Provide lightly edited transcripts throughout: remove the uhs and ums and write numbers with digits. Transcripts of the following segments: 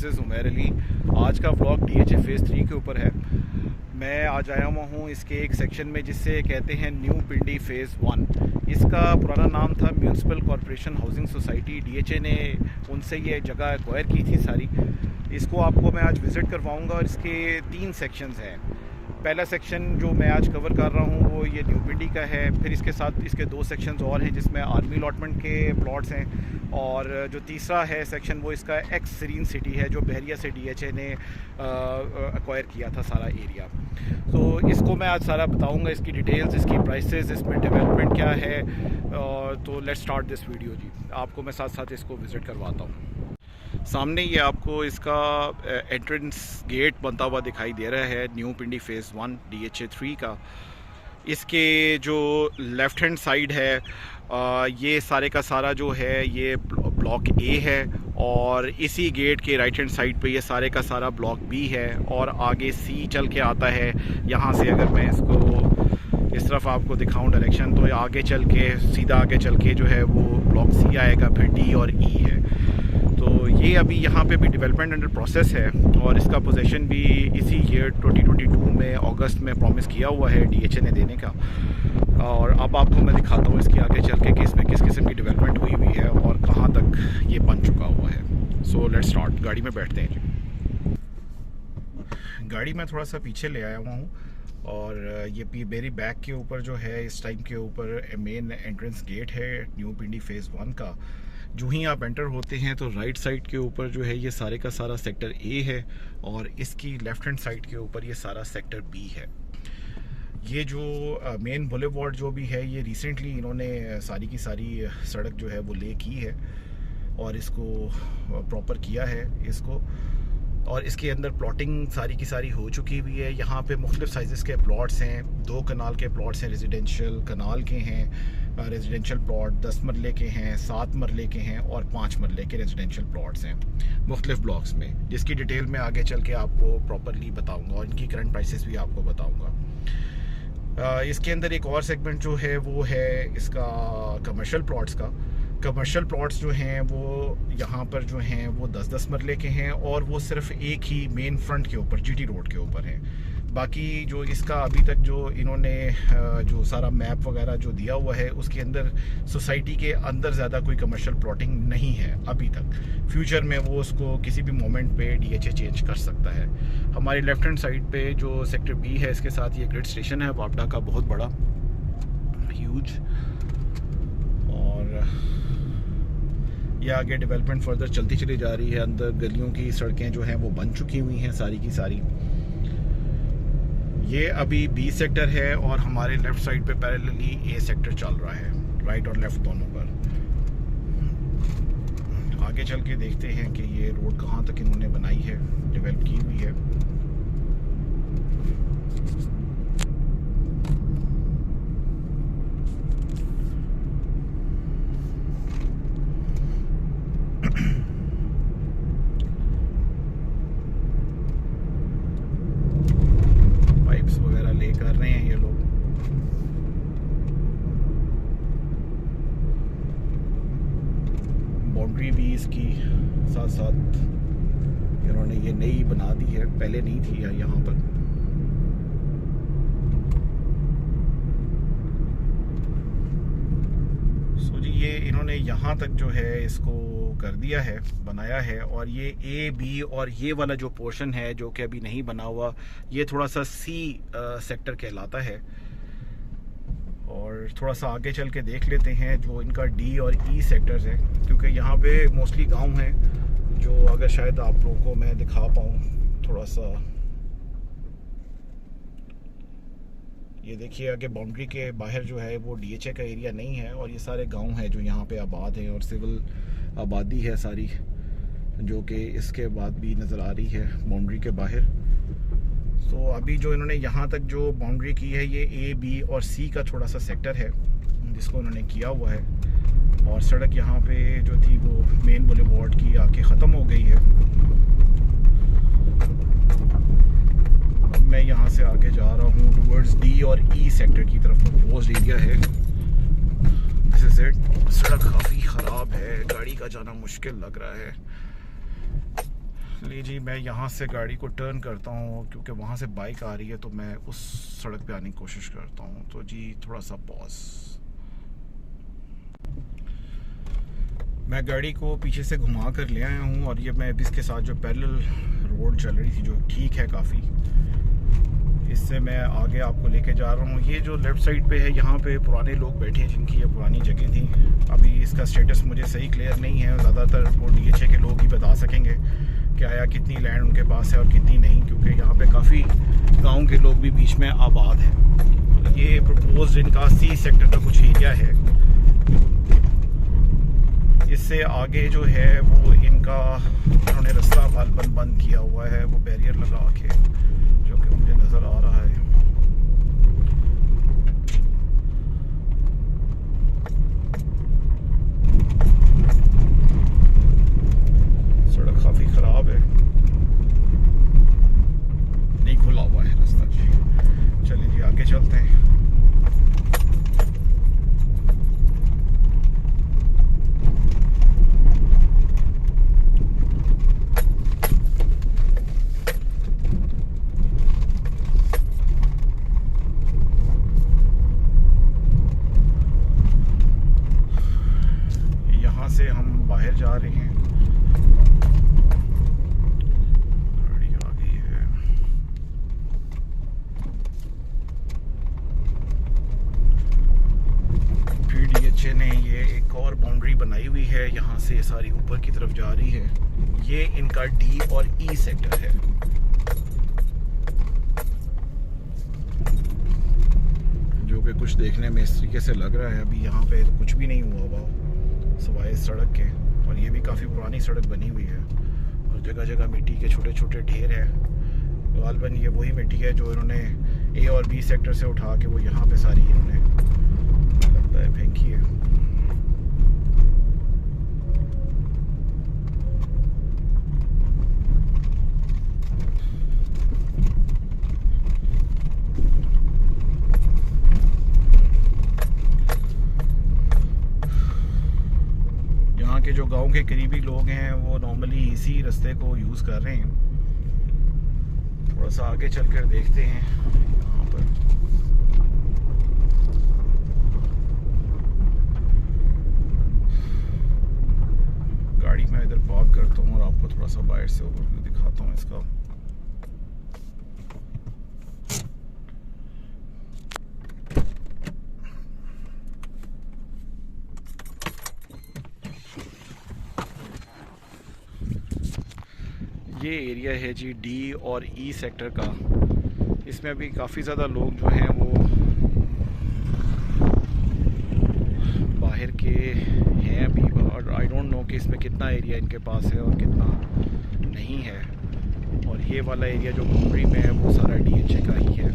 This is Umair Ali. आज का vlog DHA phase 3 के ऊपर है। मैं आज आया हुआ हूँ इसके एक सेक्शन में जिससे कहते हैं न्यू पिंडी फेज़ 1। इसका पुराना नाम था municipal corporation housing society. DHA ने उनसे ये जगह एक्वायर की थी सारी। इसको आपको मैं आज विज़िट करवाऊँगा और इसके 3 सेक्शंस हैं। पहला सेक्शन जो मैं आज कवर कर रहा हूँ वो ये न्यू पिंडी का है। फिर इसके साथ इसके 2 सेक्शंस और हैं जिसमें आर्मी अलॉटमेंट के प्लॉट्स हैं, और जो तीसरा है सेक्शन वो इसका एक्स सीरीन सिटी है जो बहरिया से DHA ने एक्वायर किया था सारा एरिया। तो इसको मैं आज सारा बताऊँगा, इसकी डिटेल्स, इसकी प्राइसेस, इसमें डेवलपमेंट क्या है। तो लेट्स स्टार्ट दिस वीडियो जी। आपको मैं साथ साथ इसको विज़िट करवाता हूँ। सामने ये आपको इसका एंट्रेंस गेट बनता हुआ दिखाई दे रहा है न्यू पिंडी फेज़ 1 DHA 3 का। इसके जो लेफ़्ट हैंड साइड है ये सारे का सारा जो है ये ब्लॉक A है, और इसी गेट के राइट हैंड साइड पे ये सारे का सारा ब्लॉक B है, और आगे C चल के आता है। यहाँ से अगर मैं इसको इस तरफ आपको दिखाऊं डायरेक्शन, तो आगे चल के सीधा आगे चल के जो है वो ब्लॉक C आएगा, फिर D और E है। तो ये अभी यहाँ पे भी डेवलपमेंट अंडर प्रोसेस है, और इसका पोजीशन भी इसी ईयर 2022 में अगस्त में प्रॉमिस किया हुआ है DHA ने देने का। और अब आपको मैं दिखाता हूँ इसके आगे चल के कि इसमें किस किस्म की डेवलपमेंट हुई है और कहाँ तक ये बन चुका हुआ है। So let's start. गाड़ी में बैठते हैं जी। गाड़ी में थोड़ा सा पीछे ले आया हुआ हूँ, और ये मेरी बैक के ऊपर जो है इस टाइम के ऊपर मेन एंट्रेंस गेट है न्यू पिंडी फेज़ 1 का। जो ही आप एंटर होते हैं तो राइट साइड के ऊपर जो है ये सारे का सारा सेक्टर A है, और इसकी लेफ़्ट हैंड साइड के ऊपर ये सारा सेक्टर B है। ये जो मेन बुलेवार्ड जो भी है ये रिसेंटली इन्होंने सारी की सारी सड़क जो है वो ले की है और इसको प्रॉपर किया है इसको, और इसके अंदर प्लॉटिंग सारी की सारी हो चुकी हुई है। यहाँ पे मुख्तलिफ साइज़ के प्लॉट्स हैं, 2 कनाल के प्लॉट्स हैं, रेजिडेंशियल कनाल के हैं, रेजिडेंशियल प्लॉट 10 मरले के हैं, 7 मरले के हैं, और 5 मरले के रेजिडेंशियल प्लॉट्स हैं मुख्तलिफ ब्लॉक्स में, जिसकी डिटेल में आगे चल के आपको प्रॉपरली बताऊँगा और इनकी करंट प्राइसेस भी आपको बताऊँगा। इसके अंदर एक और सेगमेंट जो है वो है इसका कमर्शियल प्लॉट्स का। कमर्शियल प्लॉट्स जो हैं वो यहाँ पर जो हैं वो 10-10 मरले के हैं, और वो सिर्फ एक ही मेन फ्रंट के ऊपर GT रोड के ऊपर हैं। बाकी जो इसका अभी तक जो इन्होंने जो सारा मैप वगैरह जो दिया हुआ है उसके अंदर सोसाइटी के अंदर ज़्यादा कोई कमर्शियल प्लॉटिंग नहीं है अभी तक। फ्यूचर में वो उसको किसी भी मोमेंट पे DHA चेंज कर सकता है। हमारी लेफ़्ट हैंड साइड पे जो सेक्टर B है इसके साथ ये ग्रिड स्टेशन है वापडा का, बहुत बड़ा, ह्यूज। और ये आगे डेवलपमेंट फर्दर चलती चली जा रही है। अंदर गलियों की सड़कें जो हैं वो बन चुकी हुई हैं सारी की सारी। ये अभी B सेक्टर है, और हमारे लेफ़्ट साइड पे पैरेलली A सेक्टर चल रहा है, राइट और लेफ़्ट दोनों पर। आगे चल के देखते हैं कि ये रोड कहाँ तक इन्होंने बनाई है, डेवलप की हुई है। पाइप्स वगैरह ले कर रहे हैं ये लोग। बाउंड्री भी इसकी साथ साथ इन्होंने ये नई बना दी है, पहले नहीं थी यहाँ पर। सो जी ये इन्होंने यहाँ तक जो है इसको कर दिया है, बनाया है। और ये A, B और ये वाला जो पोर्शन है जो कि अभी नहीं बना हुआ, ये थोड़ा सा C सेक्टर कहलाता है। और थोड़ा सा आगे चल के देख लेते हैं जो इनका D और E सेक्टर्स है, क्योंकि यहाँ पे मोस्टली गांव हैं जो अगर शायद आप लोगों को मैं दिखा पाऊँ थोड़ा सा। ये देखिए आगे बाउंड्री के बाहर जो है वो DHA का एरिया नहीं है, और ये सारे गांव हैं जो यहाँ पे आबाद हैं, और सिविल आबादी है सारी जो कि इसके बाद भी नज़र आ रही है बाउंड्री के बाहर। तो अभी जो इन्होंने यहाँ तक जो बाउंड्री की है ये A, B और C का थोड़ा सा सेक्टर है जिसको उन्होंने किया हुआ है, और सड़क यहाँ पे जो थी वो मेन बुलेवार्ड की आके ख़त्म हो गई है। अब मैं यहाँ से आगे जा रहा हूँ टुवर्ड्स D और E सेक्टर की तरफ। प्रपोज्ड एरिया है, दिस इज इट। सड़क काफ़ी ख़राब है, गाड़ी का जाना मुश्किल लग रहा है। चलिए जी, मैं यहाँ से गाड़ी को टर्न करता हूँ क्योंकि वहाँ से बाइक आ रही है, तो मैं उस सड़क पे आने की कोशिश करता हूँ। तो जी थोड़ा सा पॉज। मैं गाड़ी को पीछे से घुमा कर ले आया हूँ और ये मैं अभी इसके साथ जो पैरेलल रोड चल रही थी, जो ठीक है काफ़ी, इससे मैं आगे आपको लेके जा रहा हूँ। ये जो लेफ़्ट साइड पे है, यहाँ पे पुराने लोग बैठे हैं जिनकी ये पुरानी जगह थी। अभी इसका स्टेटस मुझे सही क्लियर नहीं है, ज़्यादातर वो DHA के लोग ही बता सकेंगे कि आया कितनी लैंड उनके पास है और कितनी नहीं, क्योंकि यहाँ पे काफ़ी गांव के लोग भी बीच में आबाद हैं। तो ये प्रपोज इनका C सेक्टर का कुछ एरिया है। इससे आगे जो है वो इनका उन्होंने रास्ता बंद किया हुआ है, वो बैरियर लगा के, जो कि मुझे नज़र आ रहा है। सड़क काफ़ी ख़राब है, नहीं खुला हुआ है रास्ता जी। चलिए जी आगे चलते हैं। यहाँ से हम बाहर जा रहे हैं, गाड़ी आ गई है। फिर DHA ने ये एक और बाउंड्री बनाई हुई है, यहाँ से सारी ऊपर की तरफ जा रही है। ये इनका D और E सेक्टर है। जो कि कुछ देखने में इस तरीके से लग रहा है। अभी यहाँ पे तो कुछ भी नहीं हुआ हुआ सिवाय सड़क के, और ये भी काफ़ी पुरानी सड़क बनी हुई है और जगह जगह मिट्टी के छोटे छोटे ढेर हैं। गालबन ये वही मिट्टी है जो इन्होंने A और B सेक्टर से उठा के वो यहाँ पे सारी इन्होंने, लगता है, फेंकी है। यहाँ के जो गांव के करीबी लोग हैं वो नॉर्मली इसी रास्ते को यूज़ कर रहे हैं। थोड़ा सा आगे चलकर देखते हैं यहाँ पर। गाड़ी मैं इधर पार्क करता हूँ और आपको थोड़ा सा बाहर से ओवरव्यू दिखाता हूँ इसका। ये एरिया है जी D और E सेक्टर का। इसमें अभी काफ़ी ज़्यादा लोग जो हैं वो बाहर के हैं अभी, और आई डोंट नो कि इसमें कितना एरिया इनके पास है और कितना नहीं है। और ये वाला एरिया जो बाउंड्री में है वो सारा DHA का ही है।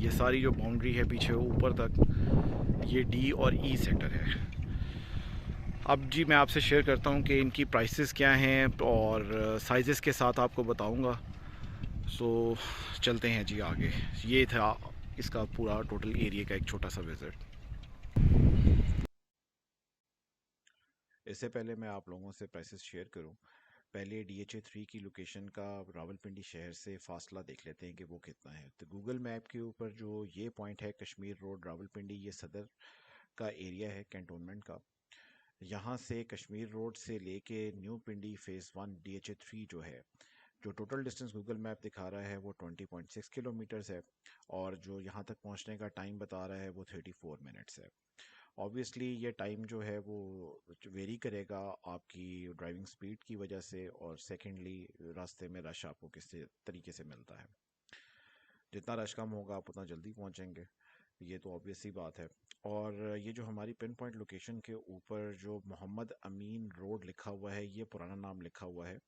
ये सारी जो बाउंड्री है पीछे ऊपर तक, ये D और E सेक्टर है। अब जी मैं आपसे शेयर करता हूँ कि इनकी प्राइसेस क्या हैं और साइज़ेस के साथ आपको बताऊँगा। सो चलते हैं जी आगे। ये था इसका पूरा टोटल एरिया का एक छोटा सा विज़िट। इससे पहले मैं आप लोगों से प्राइसेस शेयर करूं, पहले DHA 3 की लोकेशन का रावलपिंडी शहर से फासला देख लेते हैं कि वो कितना है। तो गूगल मैप के ऊपर जो ये पॉइंट है, कश्मीर रोड रावलपिंडी, ये सदर का एरिया है कैंटोनमेंट का। यहाँ से कश्मीर रोड से लेके न्यू पिंडी फ़ेज़ 1 DHA 3 जो है, जो टोटल डिस्टेंस गूगल मैप दिखा रहा है वो 20.6 किलोमीटर्स है, और जो यहाँ तक पहुँचने का टाइम बता रहा है वो 34 मिनट्स है। ऑब्वियसली ये टाइम जो है वो वेरी करेगा आपकी ड्राइविंग स्पीड की वजह से, और सेकेंडली रास्ते में रश आपको किस तरीके से मिलता है। जितना रश कम होगा आप उतना जल्दी पहुंचेंगे, ये तो ऑब्वियस सी बात है। और ये जो हमारी पिन पॉइंट लोकेशन के ऊपर जो मोहम्मद अमीन रोड लिखा हुआ है, ये पुराना नाम लिखा हुआ है।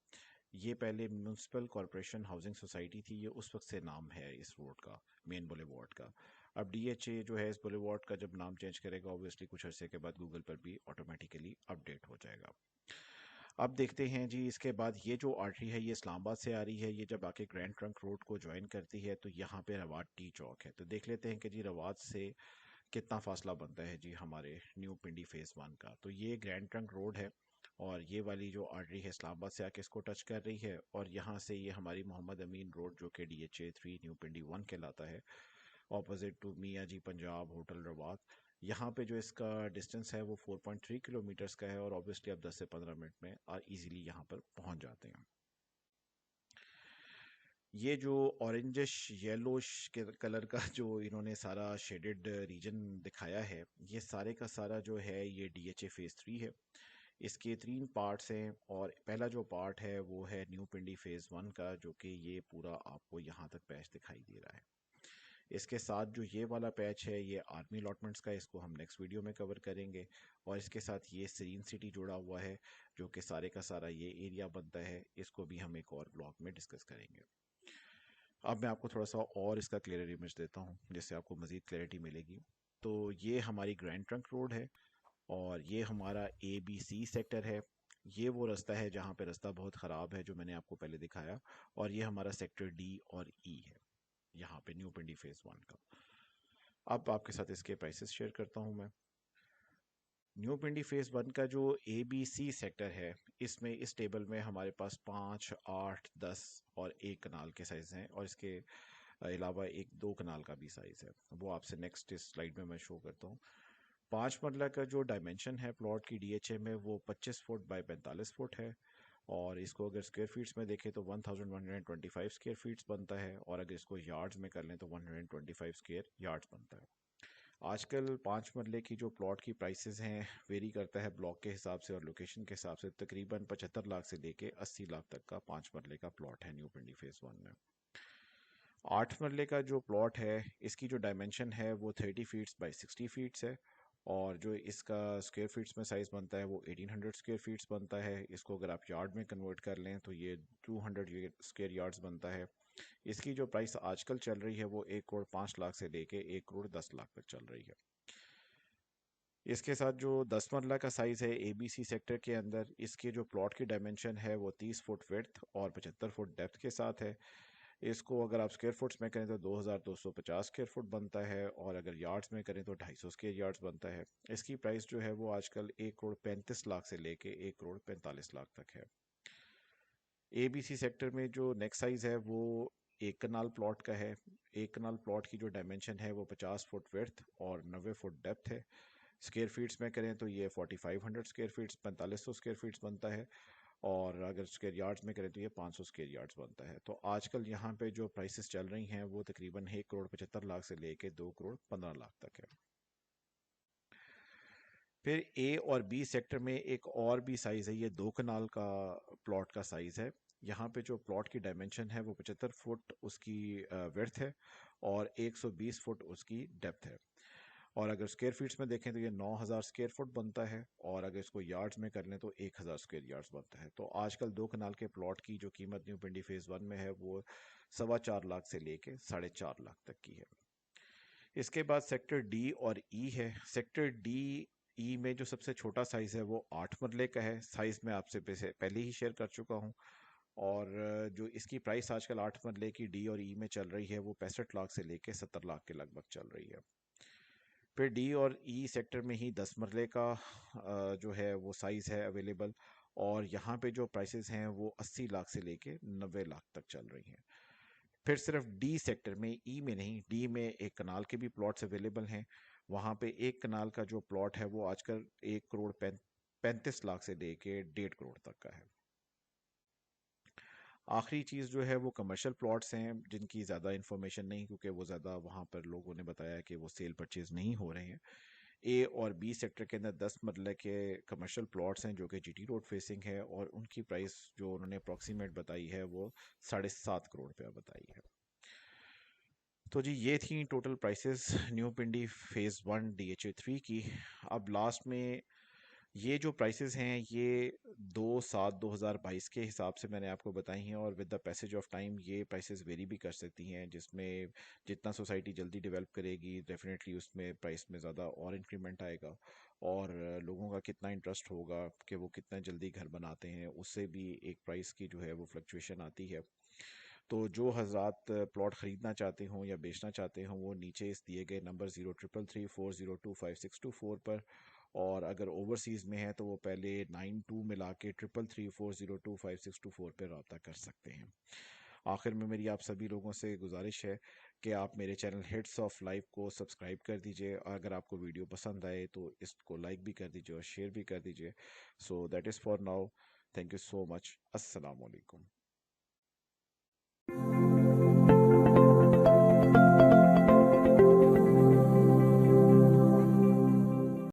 ये पहले म्यूनसिपल कॉरपोरेशन हाउसिंग सोसाइटी थी, ये उस वक्त से नाम है इस रोड का, मेन बुलेवार्ड का। अब DHA जो है इस बुलेवार्ड का जब नाम चेंज करेगा, ऑब्वियसली कुछ अरसे के बाद गूगल पर भी ऑटोमेटिकली अपडेट हो जाएगा। अब देखते हैं जी, इसके बाद ये जो आर्टरी है ये इस्लामाबाद से आ रही है। ये जब आके ग्रैंड ट्रंक रोड को ज्वाइन करती है तो यहाँ पे रवात टी चौक है। तो देख लेते हैं कि जी रवात से कितना फासला बनता है जी हमारे न्यू पिंडी फ़ेज़ 1 का। तो ये ग्रैंड ट्रंक रोड है और ये वाली जो आर्टरी है इस्लामाबाद से आके इसको टच कर रही है, और यहाँ से ये हमारी मोहम्मद अमीन रोड जो कि DHA 3 न्यू पिंडी 1 कहलाता है, ऑपोजिट टू मियाँ जी पंजाब होटल रवात। यहाँ पे जो इसका डिस्टेंस है वो 4.3 किलोमीटर्स का है, और ऑब्वियसली आप 10 से 15 मिनट में इजीली यहाँ पर पहुँच जाते हैं। ये जो ऑरेंजिश येलोश के कलर का जो इन्होंने सारा शेडेड रीजन दिखाया है, ये सारे का सारा जो है ये DHA फेज़ 3 है। इसके 3 पार्ट्स हैं, और पहला जो पार्ट है वो है न्यू पिंडी फेज़ 1 का, जो कि ये पूरा आपको यहाँ तक पैच दिखाई दे रहा है। इसके साथ जो ये वाला पैच है ये आर्मी अलॉटमेंट्स का है, इसको हम नेक्स्ट वीडियो में कवर करेंगे। और इसके साथ ये सीरीन सिटी जुड़ा हुआ है, जो कि सारे का सारा ये एरिया बनता है, इसको भी हम एक और ब्लॉग में डिस्कस करेंगे। अब मैं आपको थोड़ा सा और इसका क्लियर इमेज देता हूँ, जिससे आपको मज़ीद क्लैरिटी मिलेगी। तो ये हमारी ग्रैंड ट्रंक रोड है, और ये हमारा ABC सेक्टर है। ये वो रास्ता है जहाँ पे रास्ता बहुत ख़राब है, जो मैंने आपको पहले दिखाया। और ये हमारा सेक्टर D और E है, यहाँ पे न्यू पिंडी फेज़ 1 का। अब आपके साथ इसके प्राइसेस शेयर करता हूँ मैं। न्यू पिंडी फेज़ 1 का जो ABC सेक्टर है, इसमें इस टेबल में हमारे पास 5, 8, 10 और 1 कनाल के साइज़ हैं, और इसके अलावा एक 2 कनाल का भी साइज़ है, वो आपसे नेक्स्ट इस स्लाइड में मैं शो करता हूँ। 5 मरला का जो डायमेंशन है प्लॉट की DHA में, वो 25 फुट बाय 45 फुट है। और इसको अगर स्क्वायर फीट्स में देखें तो 1125 स्क्वायर फीट्स बनता है, और अगर इसको यार्ड्स में कर लें तो 125 स्क्वायर यार्ड्स बनता है। आजकल 5 मरले की जो प्लॉट की प्राइसेस हैं वेरी करता है ब्लॉक के हिसाब से और लोकेशन के हिसाब से। तकरीबन 75 लाख से लेके 80 लाख तक का 5 मरले का प्लॉट है न्यू पिंडी फेज़ 1 में। 8 मरले का जो प्लॉट है, इसकी जो डायमेंशन है वो 30 फीट्स बाई 60 फीट्स है, और जो इसका स्क्वायर फीट्स में साइज़ बनता है वो 1800 स्क्वायर फीट्स बनता है। इसको अगर आप यार्ड में कन्वर्ट कर लें तो ये 200 स्क्वायर यार्ड्स बनता है। इसकी जो प्राइस आजकल चल रही है वो 1 करोड़ 5 लाख से लेके 1 करोड़ 10 लाख तक चल रही है। इसके साथ जो 10 मरला का साइज़ है ABC सेक्टर के अंदर, इसके जो प्लॉट की डायमेंशन है वो 30 फुट विड्थ और 75 फुट डेप्थ के साथ है। इसको अगर आप स्क्वायर फुट्स में करें तो 2250 स्क्वायर फुट बनता है, और अगर यार्ड्स में करें तो 250 स्क्वायर यार्ड्स बनता है। इसकी प्राइस जो है वो आजकल 1 करोड़ 35 लाख से लेके 1 करोड़ 45 लाख तक है। ABC सेक्टर में जो नेक्स्ट साइज़ है वो 1 कनाल प्लॉट का है। 1 कनाल प्लॉट की जो डायमेंशन है वो 50 फुट विड्थ और 90 फुट डेप्थ है। स्क्वायर फीट्स में करें तो ये 4500 स्क्वायर फीट्स 4500 स्क्वायर फीट्स बनता है, और अगर स्क्वायर यार्ड्स में करें तो ये 500 स्क्वायर यार्ड्स बनता है। तो आजकल यहाँ पे जो प्राइसेस चल रही हैं वो तकरीबन 1 करोड़ 75 लाख से लेके 2 करोड़ 15 लाख तक है। फिर A और B सेक्टर में एक और भी साइज़ है, ये 2 कनाल का प्लॉट का साइज़ है। यहाँ पे जो प्लॉट की डायमेंशन है वो 75 फुट उसकी विड्थ है, और 120 फुट उसकी डेप्थ है। और अगर स्क्वायर फीट्स में देखें तो ये 9000 स्क्वायर फुट बनता है, और अगर इसको यार्ड्स में कर लें तो 1000 स्क्वायर यार्ड्स बनता है। तो आजकल 2 कनाल के प्लॉट की जो कीमत न्यू पिंडी फेज़ 1 में है वो 4.25 लाख से लेके 4.5 लाख तक की है। इसके बाद सेक्टर D और E है। सेक्टर D E में जो सबसे छोटा साइज़ है वो 8 मरले का है। साइज़ मैं आपसे पहले ही शेयर कर चुका हूँ। और जो इसकी प्राइस आजकल 8 मरले की D और E में चल रही है वो 65 लाख से लेके 70 लाख के लगभग चल रही है। फिर D और E सेक्टर में ही 10 मरले का जो है वो साइज़ है अवेलेबल, और यहाँ पे जो प्राइसेस हैं वो 80 लाख से लेके 90 लाख तक चल रही हैं। फिर सिर्फ D सेक्टर में, E में नहीं, D में 1 कनाल के भी प्लॉट्स अवेलेबल हैं। वहाँ पे 1 कनाल का जो प्लॉट है वो आजकल 1 करोड़ 35 लाख से लेके 1.5 करोड़ तक का है। आखिरी चीज़ जो है वो कमर्शियल प्लॉट्स हैं, जिनकी ज़्यादा इन्फॉर्मेशन नहीं, क्योंकि वो ज़्यादा वहाँ पर लोगों ने बताया कि वो सेल परचेज़ नहीं हो रहे हैं। A और B सेक्टर के अंदर 10 मरले के कमर्शियल प्लॉट्स हैं जो कि GT रोड फेसिंग है, और उनकी प्राइस जो उन्होंने अप्रॉक्सीमेट बताई है वो 7.5 करोड़ रुपया बताई है। तो जी ये थी टोटल प्राइसेस न्यू पिंडी फेज़ 1 DHA 3 की। अब लास्ट में ये जो प्राइसेस हैं ये 2/7/2022 के हिसाब से मैंने आपको बताई हैं, और with the passage of time ये प्राइसेस वेरी भी कर सकती हैं, जिसमें जितना सोसाइटी जल्दी डेवलप करेगी डेफिनेटली उसमें प्राइस में ज़्यादा और इंक्रीमेंट आएगा, और लोगों का कितना इंटरेस्ट होगा कि वो कितना जल्दी घर बनाते हैं, उससे भी एक प्राइस की जो है वो फ्लक्चुएशन आती है। तो जो हजरात प्लॉट ख़रीदना चाहते हों या बेचना चाहते हों वो नीचे इस दिए गए नंबर 0333402562 पर और अगर ओवरसीज़ में है तो वो पहले 92 मिला के 3334025624 पे रब्ता कर सकते हैं। आखिर में मेरी आप सभी लोगों से गुजारिश है कि आप मेरे चैनल हिट्स ऑफ लाइफ को सब्सक्राइब कर दीजिए, और अगर आपको वीडियो पसंद आए तो इसको लाइक भी कर दीजिए और शेयर भी कर दीजिए। So that is for now. Thank you so much. अस्सलाम वालेकुम।